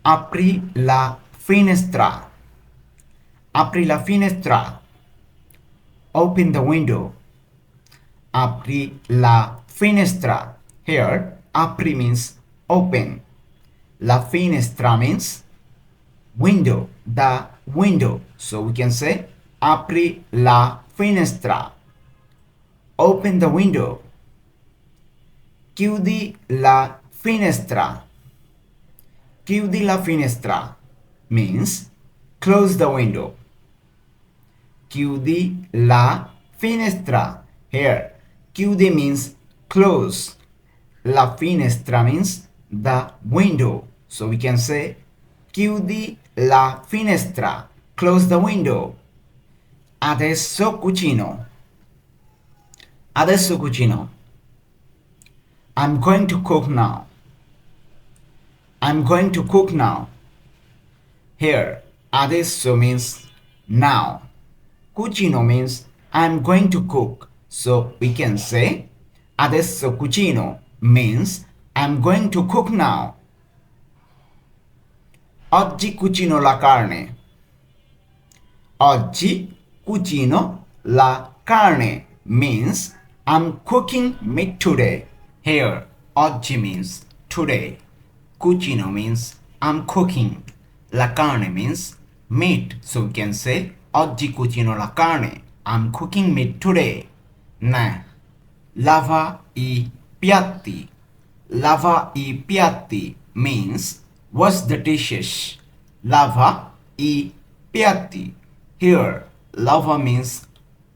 Apri la finestra. Apri la finestra. Open the window. Apri la finestra. Here, apri means open. La finestra means window, the window. So we can say apri la finestra. Open the window. Chiudi la finestra. Chiudi la finestra means close the window. Chiudi la finestra. Here, chiudi means close. La finestra means the window. So we can say chiudi la finestra. Close the window. Adesso cucino. Adesso cucino. I'm going to cook now. I'm going to cook now. Here, adesso means now. Cucino means I'm going to cook. So we can say adesso cucino means I'm going to cook now. Oggi cucino la carne. Oggi cucino la carne means I'm cooking meat today. Here, oggi means today. Cucino means I'm cooking. La carne means meat. So we can say oggi cucino la carne. I'm cooking meat today. Nah. Lava I piatti. Lava I piatti means wash the dishes. Lava I piatti. Here, lava means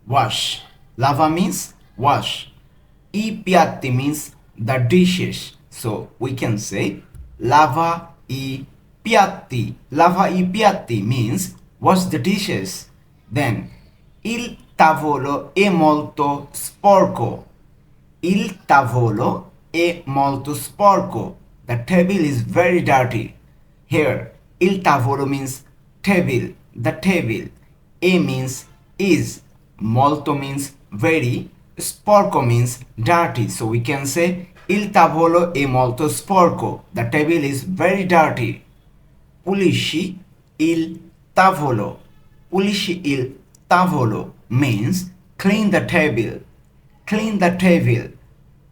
wash. Lava means wash. I piatti means the dishes. So we can say lava I piatti. Lava I piatti means wash the dishes. Then il tavolo è molto sporco. Il tavolo è molto sporco. The table is very dirty. Here, il tavolo means table, the table. E means is. Molto means very. Sporco means dirty. So we can say il tavolo è molto sporco. The table is very dirty. Pulisci il tavolo. Pulisci il tavolo means clean the table. Clean the table.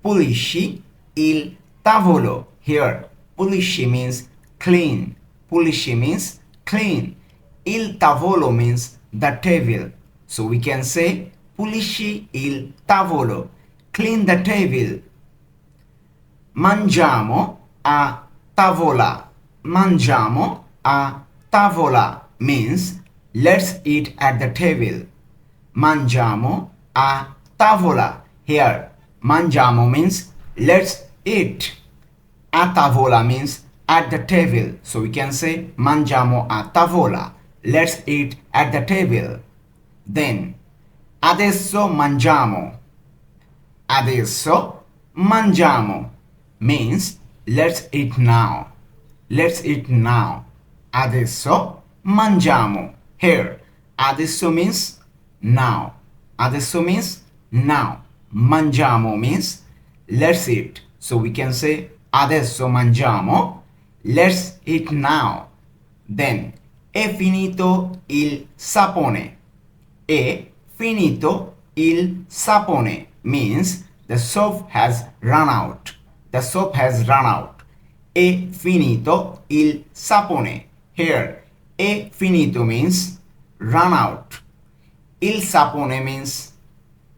Pulisci il tavolo. Here, pulisci means clean. Pulisci means clean. Il tavolo means the table. So we can say pulisci il tavolo. Clean the table. Mangiamo a tavola. Mangiamo a tavola means let's eat at the table. Mangiamo a tavola. Here, mangiamo means let's eat. A tavola means at the table. So we can say mangiamo a tavola. Let's eat at the table. Then, adesso mangiamo. Adesso mangiamo means let's eat now. Let's eat now. Adesso mangiamo. Here, adesso means now. Adesso means now. Mangiamo means let's eat. So we can say adesso mangiamo. Let's eat now. Then, è finito il sapone. È finito il sapone means the soap has run out. The soap has run out. È finito il sapone. Here, è finito means run out. Il sapone means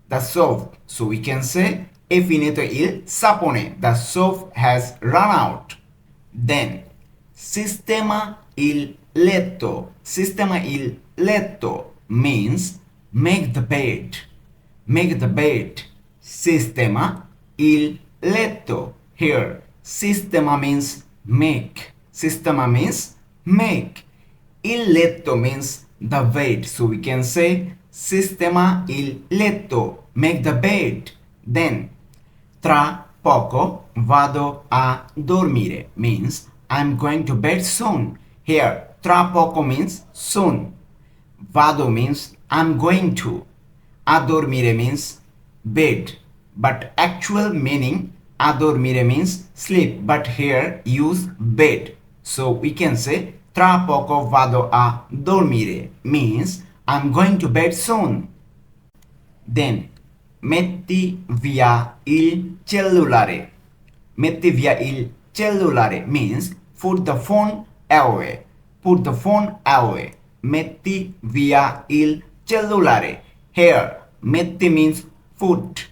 the soap. So we can say è finito il sapone. The soap has run out. Then, sistema il letto. Sistema il letto means make the bed. Make the bed. Sistema il letto. Here, sistema means make. Sistema means make. Il letto means the bed. So we can say sistema il letto. Make the bed. Then, tra poco vado a dormire means I'm going to bed soon. Here, tra poco means soon. Vado means I'm going to. A dormire means bed. But actual meaning a dormire means sleep. But here use bed. So we can say tra poco vado a dormire means I'm going to bed soon. Then metti via il cellulare. Metti via il cellulare means put the phone away. Put the phone away. Metti via il cellulare. Here, metti means put.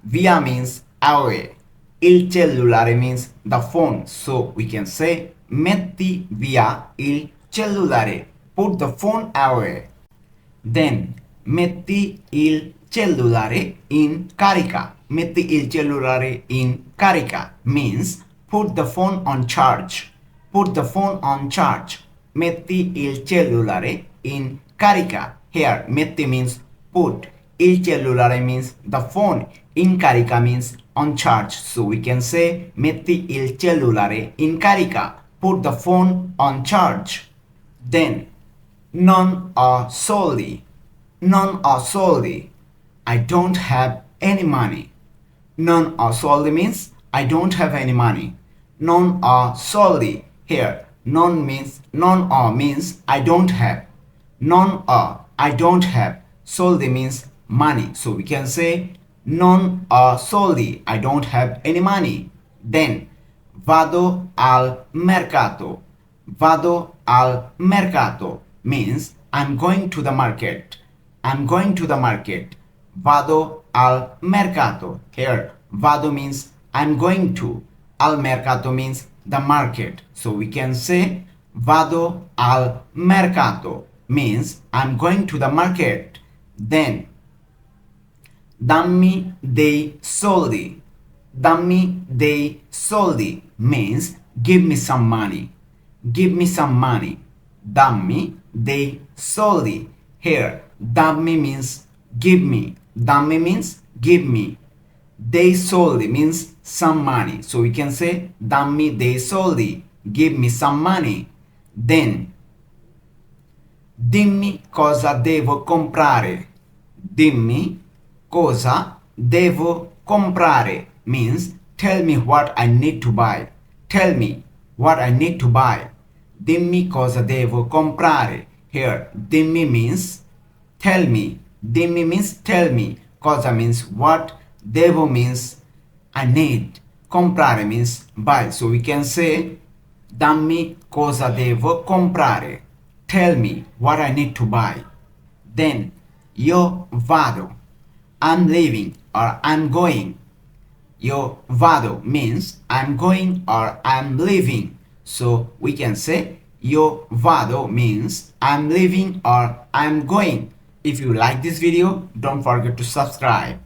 Via means away. Il cellulare means the phone. So we can say metti via il cellulare. Put the phone away. Then metti il cellulare in carica. Metti il cellulare in carica means put the phone on charge. Put the phone on charge. Metti il cellulare in carica. Here metti means put. Il cellulare means the phone. In carica means on charge. So we can say metti il cellulare in carica. Put the phone on charge. Then non ho soldi. Non ho soldi. I don't have any money. Non ho soldi means I don't have any money. Non ho soldi. Here, non ho means I don't have. Non ho, I don't have. Soldi means money. So we can say non ho soldi. I don't have any money. Then vado al mercato. Vado al mercato means I'm going to the market. I'm going to the market. Vado al mercato. Here, vado means I'm going to. Al mercato means the market. So we can say vado al mercato means I'm going to the market. Then dammi dei soldi. Dammi dei soldi means give me some money. Give me some money. Dammi dei soldi. Here, dammi means give me. Dammi means give me. Dei soldi means some money. So we can say dammi dei soldi. Give me some money. Then dimmi cosa devo comprare. Dimmi cosa devo comprare means tell me what I need to buy. Tell me what I need to buy. Dimmi cosa devo comprare. Here, dimmi means tell me. Dimmi means tell me. Cosa means what. Devo means I need. Comprare means buy. So we can say dammi cosa devo comprare. Tell me what I need to buy. Then io vado. I'm leaving or I'm going. Io vado means I'm going or I'm leaving. So we can say io vado means I'm leaving or I'm going. If you like this video, don't forget to subscribe.